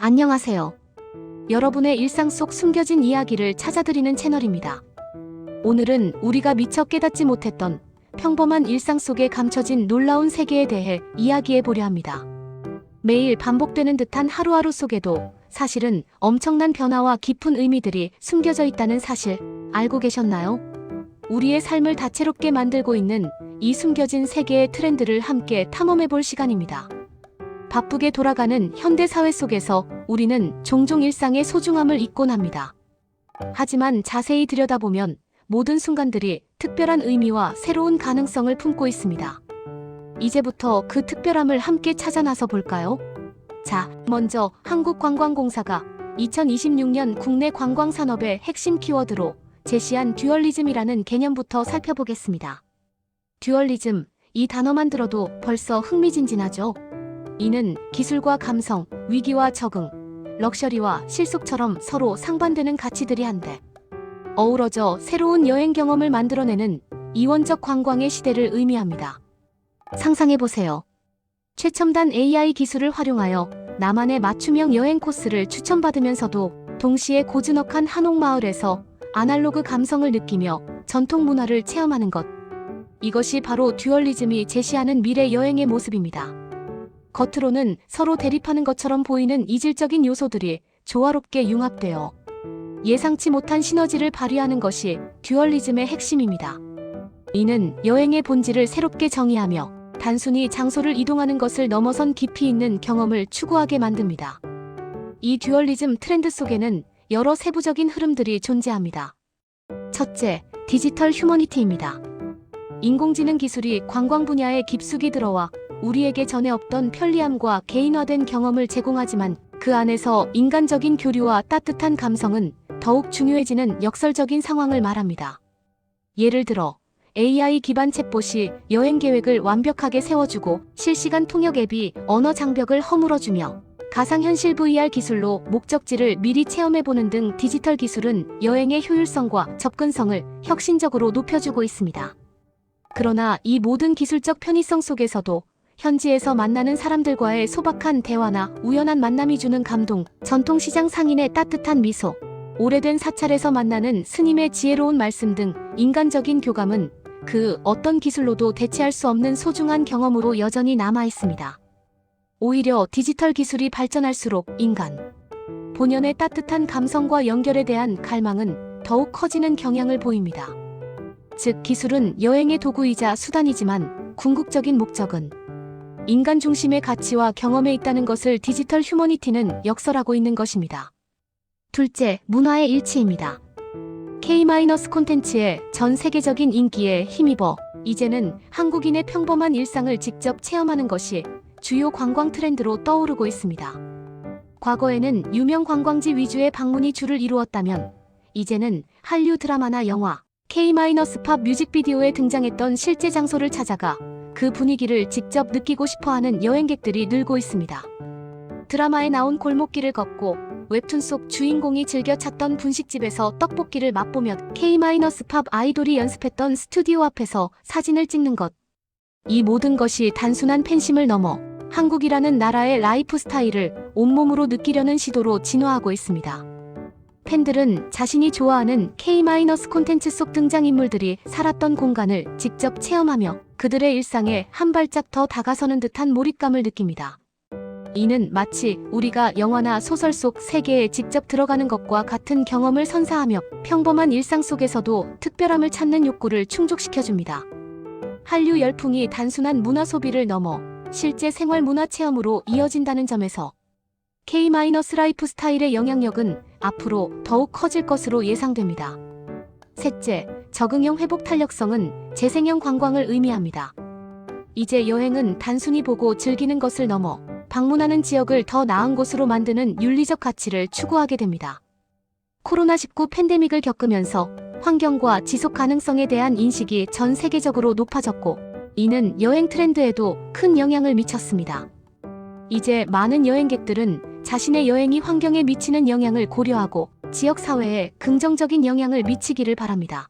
안녕하세요. 여러분의 일상 속 숨겨진 이야기를 찾아드리는 채널입니다. 오늘은 우리가 미처 깨닫지 못했던 평범한 일상 속에 감춰진 놀라운 세계에 대해 이야기해 보려 합니다. 매일 반복되는 듯한 하루하루 속에도 사실은 엄청난 변화와 깊은 의미들이 숨겨져 있다는 사실 알고 계셨나요? 우리의 삶을 다채롭게 만들고 있는 이 숨겨진 세계의 트렌드를 함께 탐험해 볼 시간입니다. 바쁘게 돌아가는 현대 사회 속에서 우리는 종종 일상의 소중함을 잊곤 합니다. 하지만 자세히 들여다보면 모든 순간들이 특별한 의미와 새로운 가능성을 품고 있습니다. 이제부터 그 특별함을 함께 찾아 나서 볼까요? 자, 먼저 한국관광공사가 2026년 국내 관광산업의 핵심 키워드로 제시한 듀얼리즘이라는 개념부터 살펴보겠습니다. 듀얼리즘, 이 단어만 들어도 벌써 흥미진진하죠? 이는 기술과 감성, 위기와 적응, 럭셔리와 실속처럼 서로 상반되는 가치들이 한데 어우러져 새로운 여행 경험을 만들어내는 이원적 관광의 시대를 의미합니다. 상상해보세요. 최첨단 AI 기술을 활용하여 나만의 맞춤형 여행 코스를 추천받으면서도 동시에 고즈넉한 한옥마을에서 아날로그 감성을 느끼며 전통 문화를 체험하는 것. 이것이 바로 듀얼리즘이 제시하는 미래 여행의 모습입니다. 겉으로는 서로 대립하는 것처럼 보이는 이질적인 요소들이 조화롭게 융합되어 예상치 못한 시너지를 발휘하는 것이 듀얼리즘의 핵심입니다. 이는 여행의 본질을 새롭게 정의하며 단순히 장소를 이동하는 것을 넘어선 깊이 있는 경험을 추구하게 만듭니다. 이 듀얼리즘 트렌드 속에는 여러 세부적인 흐름들이 존재합니다. 첫째, 디지털 휴머니티입니다. 인공지능 기술이 관광 분야에 깊숙이 들어와 우리에게 전에 없던 편리함과 개인화된 경험을 제공하지만 그 안에서 인간적인 교류와 따뜻한 감성은 더욱 중요해지는 역설적인 상황을 말합니다. 예를 들어 AI 기반 챗봇이 여행 계획을 완벽하게 세워주고 실시간 통역 앱이 언어 장벽을 허물어주며 가상현실 VR 기술로 목적지를 미리 체험해보는 등 디지털 기술은 여행의 효율성과 접근성을 혁신적으로 높여주고 있습니다. 그러나 이 모든 기술적 편의성 속에서도 현지에서 만나는 사람들과의 소박한 대화나 우연한 만남이 주는 감동, 전통시장 상인의 따뜻한 미소, 오래된 사찰에서 만나는 스님의 지혜로운 말씀 등 인간적인 교감은 그 어떤 기술로도 대체할 수 없는 소중한 경험으로 여전히 남아 있습니다. 오히려 디지털 기술이 발전할수록 인간 본연의 따뜻한 감성과 연결에 대한 갈망은 더욱 커지는 경향을 보입니다. 즉, 기술은 여행의 도구이자 수단이지만 궁극적인 목적은 인간 중심의 가치와 경험에 있다는 것을 디지털 휴머니티는 역설하고 있는 것입니다. 둘째, 문화의 일치입니다. K- 콘텐츠의 전 세계적인 인기에 힘입어 이제는 한국인의 평범한 일상을 직접 체험하는 것이 주요 관광 트렌드로 떠오르고 있습니다. 과거에는 유명 관광지 위주의 방문이 주를 이루었다면 이제는 한류 드라마나 영화, K-팝 뮤직비디오에 등장했던 실제 장소를 찾아가 그 분위기를 직접 느끼고 싶어하는 여행객들이 늘고 있습니다. 드라마에 나온 골목길을 걷고 웹툰 속 주인공이 즐겨 찾던 분식집에서 떡볶이를 맛보며 K-팝 아이돌이 연습했던 스튜디오 앞에서 사진을 찍는 것. 이 모든 것이 단순한 팬심을 넘어 한국이라는 나라의 라이프 스타일을 온몸으로 느끼려는 시도로 진화하고 있습니다. 팬들은 자신이 좋아하는 K- 콘텐츠 속 등장인물들이 살았던 공간을 직접 체험하며 그들의 일상에 한 발짝 더 다가서는 듯한 몰입감을 느낍니다. 이는 마치 우리가 영화나 소설 속 세계에 직접 들어가는 것과 같은 경험을 선사하며 평범한 일상 속에서도 특별함을 찾는 욕구를 충족시켜줍니다. 한류 열풍이 단순한 문화 소비를 넘어 실제 생활 문화 체험으로 이어진다는 점에서 K- 라이프 스타일의 영향력은 앞으로 더욱 커질 것으로 예상됩니다. 셋째, 적응형 회복 탄력성은 재생형 관광을 의미합니다. 이제 여행은 단순히 보고 즐기는 것을 넘어 방문하는 지역을 더 나은 곳으로 만드는 윤리적 가치를 추구하게 됩니다. 코로나19 팬데믹을 겪으면서 환경과 지속 가능성에 대한 인식이 전 세계적으로 높아졌고 이는 여행 트렌드에도 큰 영향을 미쳤습니다. 이제 많은 여행객들은 자신의 여행이 환경에 미치는 영향을 고려하고 지역 사회에 긍정적인 영향을 미치기를 바랍니다.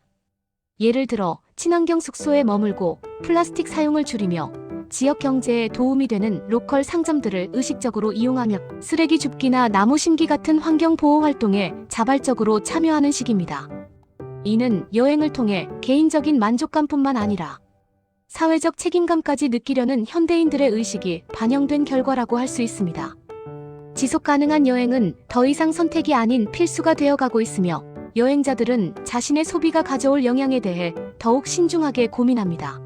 예를 들어 친환경 숙소에 머물고 플라스틱 사용을 줄이며 지역 경제에 도움이 되는 로컬 상점들을 의식적으로 이용하며 쓰레기 줍기나 나무 심기 같은 환경 보호 활동에 자발적으로 참여하는 시기입니다. 이는 여행을 통해 개인적인 만족감뿐만 아니라 사회적 책임감까지 느끼려는 현대인들의 의식이 반영된 결과라고 할 수 있습니다. 지속 가능한 여행은 더 이상 선택이 아닌 필수가 되어가고 있으며 여행자들은 자신의 소비가 가져올 영향에 대해 더욱 신중하게 고민합니다.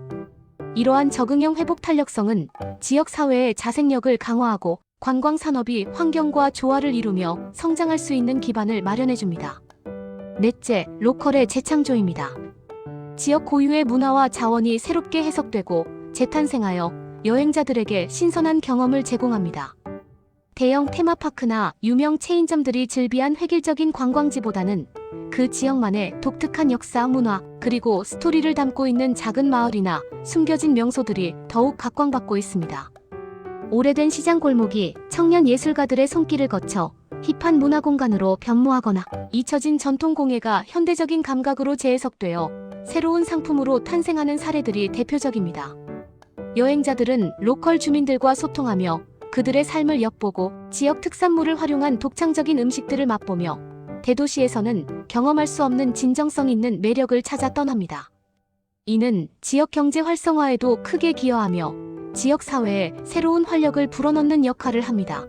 이러한 적응형 회복 탄력성은 지역 사회의 자생력을 강화하고 관광 산업이 환경과 조화를 이루며 성장할 수 있는 기반을 마련해줍니다. 넷째, 로컬의 재창조입니다. 지역 고유의 문화와 자원이 새롭게 해석되고 재탄생하여 여행자들에게 신선한 경험을 제공합니다. 대형 테마파크나 유명 체인점들이 즐비한 획일적인 관광지보다는 그 지역만의 독특한 역사, 문화, 그리고 스토리를 담고 있는 작은 마을이나 숨겨진 명소들이 더욱 각광받고 있습니다. 오래된 시장 골목이 청년 예술가들의 손길을 거쳐 힙한 문화 공간으로 변모하거나 잊혀진 전통 공예가 현대적인 감각으로 재해석되어 새로운 상품으로 탄생하는 사례들이 대표적입니다. 여행자들은 로컬 주민들과 소통하며 그들의 삶을 엿보고 지역 특산물을 활용한 독창적인 음식들을 맛보며 대도시에서는 경험할 수 없는 진정성 있는 매력을 찾아 떠납니다. 이는 지역 경제 활성화에도 크게 기여하며 지역 사회에 새로운 활력을 불어넣는 역할을 합니다.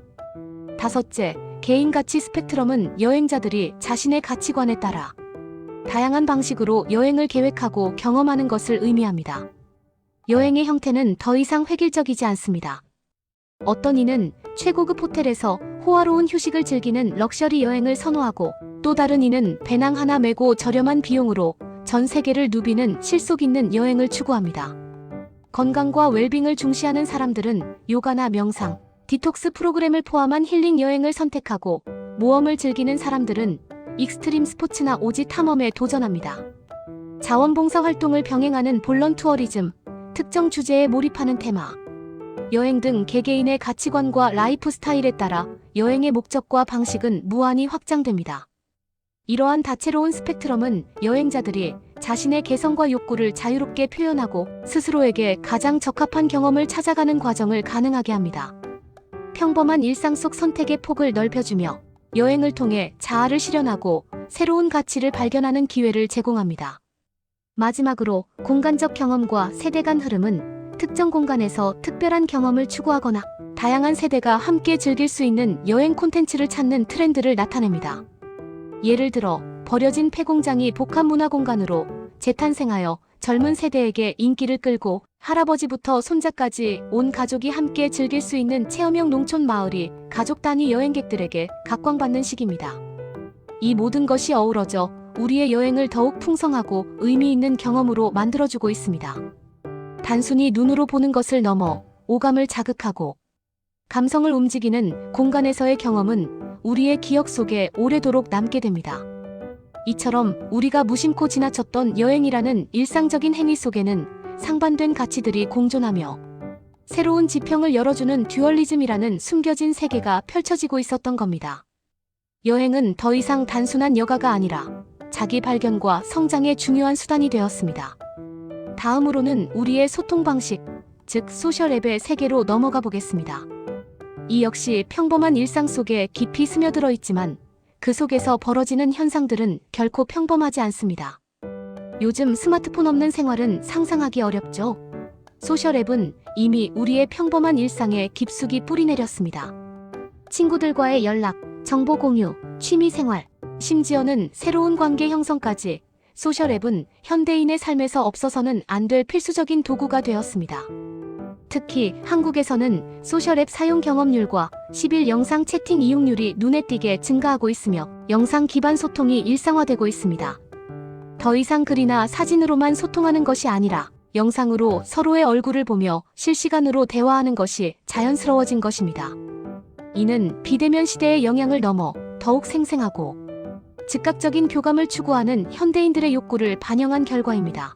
다섯째, 개인 가치 스펙트럼은 여행자들이 자신의 가치관에 따라 다양한 방식으로 여행을 계획하고 경험하는 것을 의미합니다. 여행의 형태는 더 이상 획일적이지 않습니다. 어떤 이는 최고급 호텔에서 호화로운 휴식을 즐기는 럭셔리 여행을 선호하고 또 다른 이는 배낭 하나 메고 저렴한 비용으로 전 세계를 누비는 실속 있는 여행을 추구합니다. 건강과 웰빙을 중시하는 사람들은 요가나 명상, 디톡스 프로그램을 포함한 힐링 여행을 선택하고 모험을 즐기는 사람들은 익스트림 스포츠나 오지 탐험에 도전합니다. 자원봉사 활동을 병행하는 볼런투어리즘, 특정 주제에 몰입하는 테마, 여행 등 개개인의 가치관과 라이프 스타일에 따라 여행의 목적과 방식은 무한히 확장됩니다. 이러한 다채로운 스펙트럼은 여행자들이 자신의 개성과 욕구를 자유롭게 표현하고 스스로에게 가장 적합한 경험을 찾아가는 과정을 가능하게 합니다. 평범한 일상 속 선택의 폭을 넓혀주며 여행을 통해 자아를 실현하고 새로운 가치를 발견하는 기회를 제공합니다. 마지막으로 공간적 경험과 세대 간 흐름은 특정 공간에서 특별한 경험을 추구하거나 다양한 세대가 함께 즐길 수 있는 여행 콘텐츠를 찾는 트렌드를 나타냅니다. 예를 들어 버려진 폐공장이 복합문화공간으로 재탄생하여 젊은 세대에게 인기를 끌고 할아버지부터 손자까지 온 가족이 함께 즐길 수 있는 체험형 농촌 마을이 가족 단위 여행객들에게 각광받는 시기입니다. 이 모든 것이 어우러져 우리의 여행을 더욱 풍성하고 의미 있는 경험으로 만들어주고 있습니다. 단순히 눈으로 보는 것을 넘어 오감을 자극하고 감성을 움직이는 공간에서의 경험은 우리의 기억 속에 오래도록 남게 됩니다. 이처럼 우리가 무심코 지나쳤던 여행이라는 일상적인 행위 속에는 상반된 가치들이 공존하며 새로운 지평을 열어주는 듀얼리즘이라는 숨겨진 세계가 펼쳐지고 있었던 겁니다. 여행은 더 이상 단순한 여가가 아니라 자기 발견과 성장의 중요한 수단이 되었습니다. 다음으로는 우리의 소통 방식, 즉 소셜 앱의 세계로 넘어가 보겠습니다. 이 역시 평범한 일상 속에 깊이 스며들어 있지만 그 속에서 벌어지는 현상들은 결코 평범하지 않습니다. 요즘 스마트폰 없는 생활은 상상하기 어렵죠. 소셜 앱은 이미 우리의 평범한 일상에 깊숙이 뿌리내렸습니다. 친구들과의 연락, 정보 공유, 취미 생활, 심지어는 새로운 관계 형성까지 소셜 앱은 현대인의 삶에서 없어서는 안 될 필수적인 도구가 되었습니다. 특히 한국에서는 소셜 앱 사용 경험률과 10일 영상 채팅 이용률이 눈에 띄게 증가하고 있으며 영상 기반 소통이 일상화되고 있습니다. 더 이상 글이나 사진으로만 소통하는 것이 아니라 영상으로 서로의 얼굴을 보며 실시간으로 대화하는 것이 자연스러워진 것입니다. 이는 비대면 시대의 영향을 넘어 더욱 생생하고 즉각적인 교감을 추구하는 현대인들의 욕구를 반영한 결과입니다.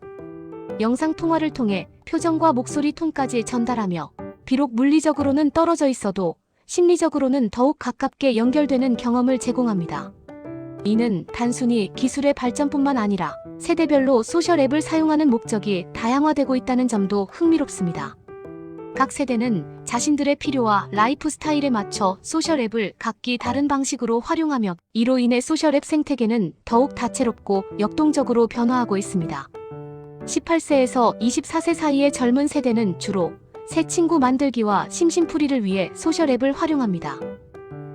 영상 통화를 통해 표정과 목소리 톤까지 전달하며 비록 물리적으로는 떨어져 있어도 심리적으로는 더욱 가깝게 연결되는 경험을 제공합니다. 이는 단순히 기술의 발전뿐만 아니라 세대별로 소셜 앱을 사용하는 목적이 다양화되고 있다는 점도 흥미롭습니다. 각 세대는 자신들의 필요와 라이프 스타일에 맞춰 소셜앱을 각기 다른 방식으로 활용하며 이로 인해 소셜앱 생태계는 더욱 다채롭고 역동적으로 변화하고 있습니다. 18세에서 24세 사이의 젊은 세대는 주로 새 친구 만들기와 심심풀이를 위해 소셜앱을 활용합니다.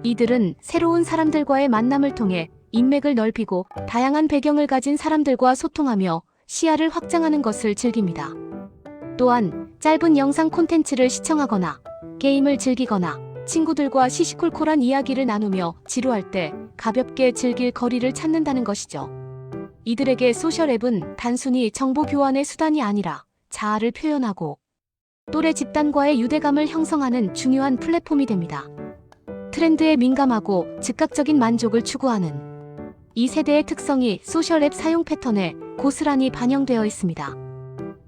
이들은 새로운 사람들과의 만남을 통해 인맥을 넓히고 다양한 배경을 가진 사람들과 소통하며 시야를 확장하는 것을 즐깁니다. 또한 짧은 영상 콘텐츠를 시청하거나 게임을 즐기거나 친구들과 시시콜콜한 이야기를 나누며 지루할 때 가볍게 즐길 거리를 찾는다는 것이죠. 이들에게 소셜앱은 단순히 정보 교환의 수단이 아니라 자아를 표현하고 또래 집단과의 유대감을 형성하는 중요한 플랫폼이 됩니다. 트렌드에 민감하고 즉각적인 만족을 추구하는 이 세대의 특성이 소셜앱 사용 패턴에 고스란히 반영되어 있습니다.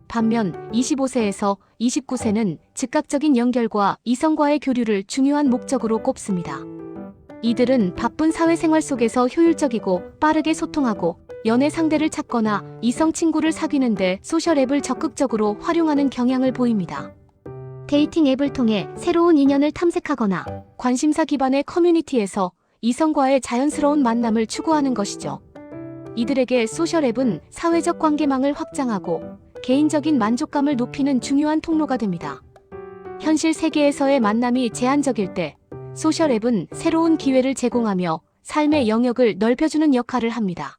반면 25세에서 29세는 즉각적인 연결과 이성과의 교류를 중요한 목적으로 꼽습니다. 이들은 바쁜 사회생활 속에서 효율적이고 빠르게 소통하고 연애 상대를 찾거나 이성 친구를 사귀는데 소셜앱을 적극적으로 활용하는 경향을 보입니다. 데이팅 앱을 통해 새로운 인연을 탐색하거나 관심사 기반의 커뮤니티에서 이성과의 자연스러운 만남을 추구하는 것이죠. 이들에게 소셜앱은 사회적 관계망을 확장하고 개인적인 만족감을 높이는 중요한 통로가 됩니다. 현실 세계에서의 만남이 제한적일 때 소셜앱은 새로운 기회를 제공하며 삶의 영역을 넓혀주는 역할을 합니다.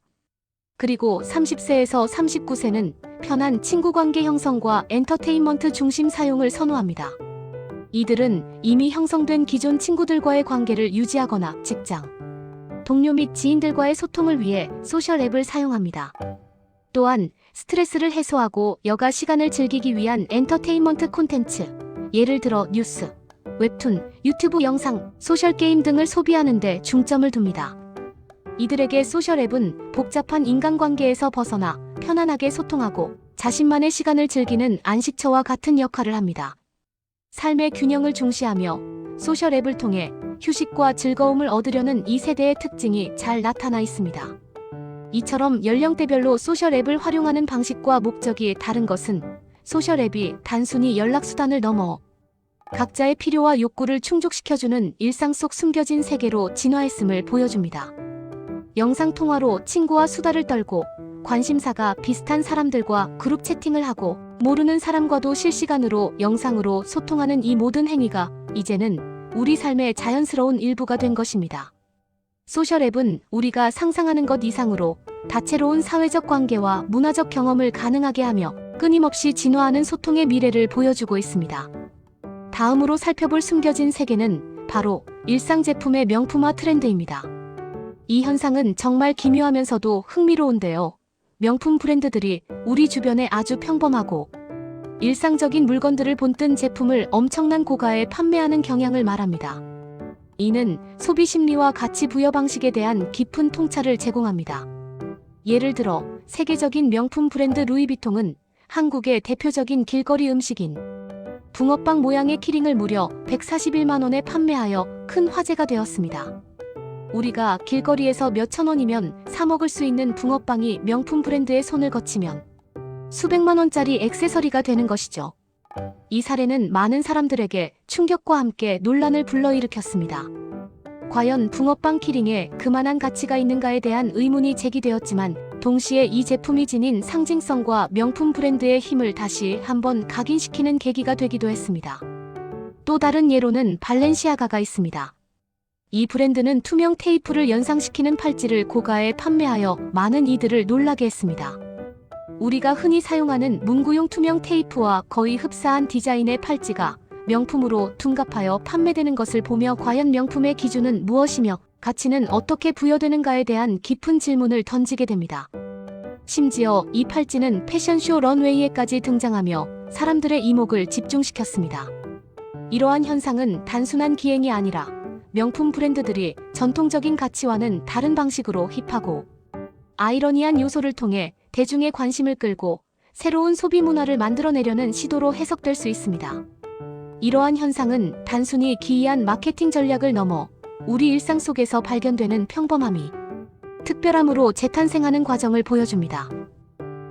그리고 30세에서 39세는 편한 친구관계 형성과 엔터테인먼트 중심 사용을 선호합니다. 이들은 이미 형성된 기존 친구들과의 관계를 유지하거나 직장, 동료 및 지인들과의 소통을 위해 소셜앱을 사용합니다. 또한 스트레스를 해소하고 여가 시간을 즐기기 위한 엔터테인먼트 콘텐츠, 예를 들어 뉴스, 웹툰, 유튜브 영상, 소셜게임 등을 소비하는 데 중점을 둡니다. 이들에게 소셜앱은 복잡한 인간관계에서 벗어나 편안하게 소통하고 자신만의 시간을 즐기는 안식처와 같은 역할을 합니다. 삶의 균형을 중시하며 소셜앱을 통해 휴식과 즐거움을 얻으려는 이 세대의 특징이 잘 나타나 있습니다. 이처럼 연령대별로 소셜앱을 활용하는 방식과 목적이 다른 것은 소셜앱이 단순히 연락수단을 넘어 각자의 필요와 욕구를 충족시켜주는 일상 속 숨겨진 세계로 진화했음을 보여줍니다. 영상통화로 친구와 수다를 떨고 관심사가 비슷한 사람들과 그룹 채팅을 하고 모르는 사람과도 실시간으로 영상으로 소통하는 이 모든 행위가 이제는 우리 삶의 자연스러운 일부가 된 것입니다. 소셜앱은 우리가 상상하는 것 이상으로 다채로운 사회적 관계와 문화적 경험을 가능하게 하며 끊임없이 진화하는 소통의 미래를 보여주고 있습니다. 다음으로 살펴볼 숨겨진 세계는 바로 일상 제품의 명품화 트렌드입니다. 이 현상은 정말 기묘하면서도 흥미로운데요. 명품 브랜드들이 우리 주변에 아주 평범하고 일상적인 물건들을 본뜬 제품을 엄청난 고가에 판매하는 경향을 말합니다. 이는 소비 심리와 가치 부여 방식에 대한 깊은 통찰을 제공합니다. 예를 들어 세계적인 명품 브랜드 루이비통은 한국의 대표적인 길거리 음식인 붕어빵 모양의 키링을 무려 141만 원에 판매하여 큰 화제가 되었습니다. 우리가 길거리에서 몇천 원이면 사 먹을 수 있는 붕어빵이 명품 브랜드의 손을 거치면 수백만 원짜리 액세서리가 되는 것이죠. 이 사례는 많은 사람들에게 충격과 함께 논란을 불러일으켰습니다. 과연 붕어빵 키링에 그만한 가치가 있는가에 대한 의문이 제기되었지만 동시에 이 제품이 지닌 상징성과 명품 브랜드의 힘을 다시 한번 각인시키는 계기가 되기도 했습니다. 또 다른 예로는 발렌시아가가 있습니다. 이 브랜드는 투명 테이프를 연상시키는 팔찌를 고가에 판매하여 많은 이들을 놀라게 했습니다. 우리가 흔히 사용하는 문구용 투명 테이프와 거의 흡사한 디자인의 팔찌가 명품으로 둔갑하여 판매되는 것을 보며 과연 명품의 기준은 무엇이며 가치는 어떻게 부여되는가에 대한 깊은 질문을 던지게 됩니다. 심지어 이 팔찌는 패션쇼 런웨이에까지 등장하며 사람들의 이목을 집중시켰습니다. 이러한 현상은 단순한 기행이 아니라 명품 브랜드들이 전통적인 가치와는 다른 방식으로 힙하고 아이러니한 요소를 통해 대중의 관심을 끌고 새로운 소비 문화를 만들어내려는 시도로 해석될 수 있습니다. 이러한 현상은 단순히 기이한 마케팅 전략을 넘어 우리 일상 속에서 발견되는 평범함이 특별함으로 재탄생하는 과정을 보여줍니다.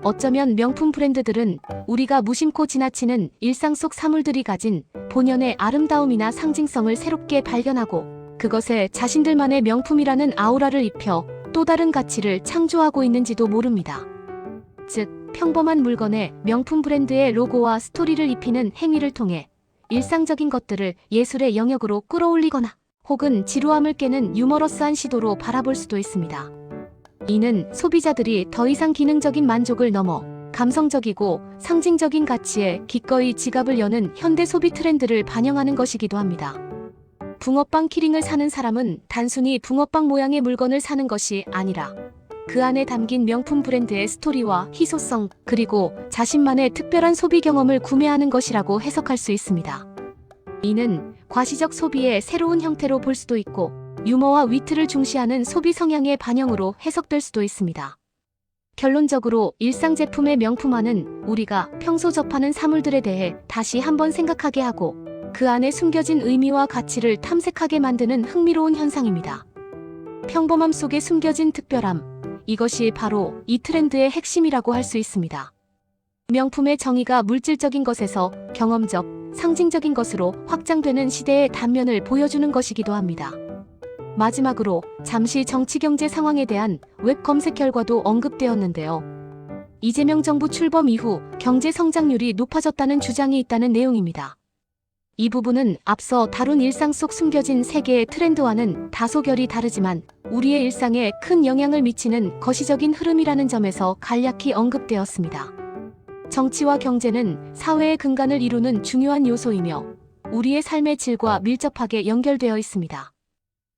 어쩌면 명품 브랜드들은 우리가 무심코 지나치는 일상 속 사물들이 가진 본연의 아름다움이나 상징성을 새롭게 발견하고 그것에 자신들만의 명품이라는 아우라를 입혀 또 다른 가치를 창조하고 있는지도 모릅니다. 즉, 평범한 물건에 명품 브랜드의 로고와 스토리를 입히는 행위를 통해 일상적인 것들을 예술의 영역으로 끌어올리거나 혹은 지루함을 깨는 유머러스한 시도로 바라볼 수도 있습니다. 이는 소비자들이 더 이상 기능적인 만족을 넘어 감성적이고 상징적인 가치에 기꺼이 지갑을 여는 현대 소비 트렌드를 반영하는 것이기도 합니다. 붕어빵 키링을 사는 사람은 단순히 붕어빵 모양의 물건을 사는 것이 아니라 그 안에 담긴 명품 브랜드의 스토리와 희소성, 그리고 자신만의 특별한 소비 경험을 구매하는 것이라고 해석할 수 있습니다. 이는 과시적 소비의 새로운 형태로 볼 수도 있고 유머와 위트를 중시하는 소비 성향의 반영으로 해석될 수도 있습니다. 결론적으로 일상 제품의 명품화는 우리가 평소 접하는 사물들에 대해 다시 한번 생각하게 하고 그 안에 숨겨진 의미와 가치를 탐색하게 만드는 흥미로운 현상입니다. 평범함 속에 숨겨진 특별함, 이것이 바로 이 트렌드의 핵심이라고 할 수 있습니다. 명품의 정의가 물질적인 것에서 경험적, 상징적인 것으로 확장되는 시대의 단면을 보여주는 것이기도 합니다. 마지막으로 잠시 정치 경제 상황에 대한 웹 검색 결과도 언급되었는데요. 이재명 정부 출범 이후 경제 성장률이 높아졌다는 주장이 있다는 내용입니다. 이 부분은 앞서 다룬 일상 속 숨겨진 세계의 트렌드와는 다소 결이 다르지만 우리의 일상에 큰 영향을 미치는 거시적인 흐름이라는 점에서 간략히 언급되었습니다. 정치와 경제는 사회의 근간을 이루는 중요한 요소이며 우리의 삶의 질과 밀접하게 연결되어 있습니다.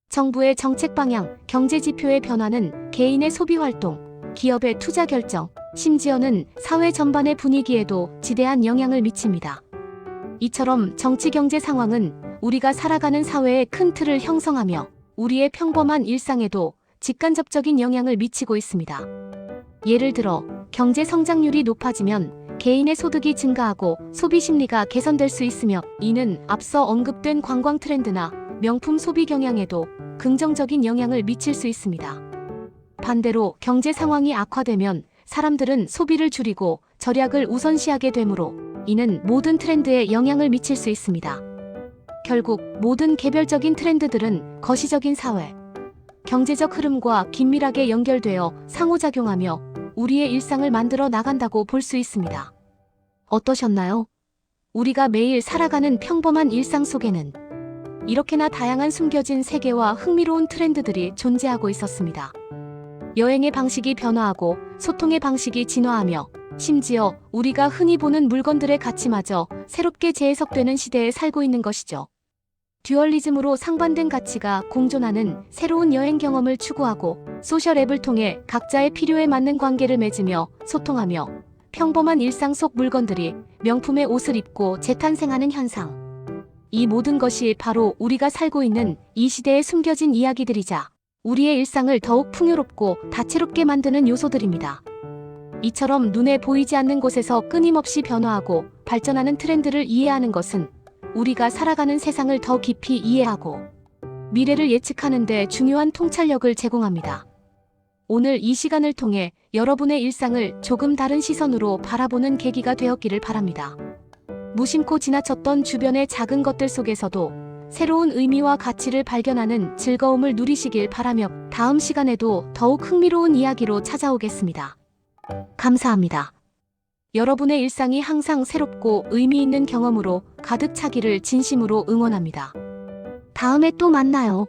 정부의 정책 방향, 경제 지표의 변화는 개인의 소비 활동, 기업의 투자 결정, 심지어는 사회 전반의 분위기에도 지대한 영향을 미칩니다. 이처럼 정치 경제 상황은 우리가 살아가는 사회의 큰 틀을 형성하며 우리의 평범한 일상에도 직간접적인 영향을 미치고 있습니다. 예를 들어 경제 성장률이 높아지면 개인의 소득이 증가하고 소비 심리가 개선될 수 있으며 이는 앞서 언급된 관광 트렌드나 명품 소비 경향에도 긍정적인 영향을 미칠 수 있습니다. 반대로 경제 상황이 악화되면 사람들은 소비를 줄이고 절약을 우선시하게 되므로 이는 모든 트렌드에 영향을 미칠 수 있습니다. 결국 모든 개별적인 트렌드들은 거시적인 사회, 경제적 흐름과 긴밀하게 연결되어 상호작용하며 우리의 일상을 만들어 나간다고 볼 수 있습니다. 어떠셨나요? 우리가 매일 살아가는 평범한 일상 속에는 이렇게나 다양한 숨겨진 세계와 흥미로운 트렌드들이 존재하고 있었습니다. 여행의 방식이 변화하고 소통의 방식이 진화하며 심지어 우리가 흔히 보는 물건들의 가치마저 새롭게 재해석되는 시대에 살고 있는 것이죠. 듀얼리즘으로 상반된 가치가 공존하는 새로운 여행 경험을 추구하고 소셜 앱을 통해 각자의 필요에 맞는 관계를 맺으며 소통하며 평범한 일상 속 물건들이 명품의 옷을 입고 재탄생하는 현상. 이 모든 것이 바로 우리가 살고 있는 이 시대에 숨겨진 이야기들이자 우리의 일상을 더욱 풍요롭고 다채롭게 만드는 요소들입니다. 이처럼 눈에 보이지 않는 곳에서 끊임없이 변화하고 발전하는 트렌드를 이해하는 것은 우리가 살아가는 세상을 더 깊이 이해하고 미래를 예측하는 데 중요한 통찰력을 제공합니다. 오늘 이 시간을 통해 여러분의 일상을 조금 다른 시선으로 바라보는 계기가 되었기를 바랍니다. 무심코 지나쳤던 주변의 작은 것들 속에서도 새로운 의미와 가치를 발견하는 즐거움을 누리시길 바라며 다음 시간에도 더욱 흥미로운 이야기로 찾아오겠습니다. 감사합니다. 여러분의 일상이 항상 새롭고 의미 있는 경험으로 가득 차기를 진심으로 응원합니다. 다음에 또 만나요.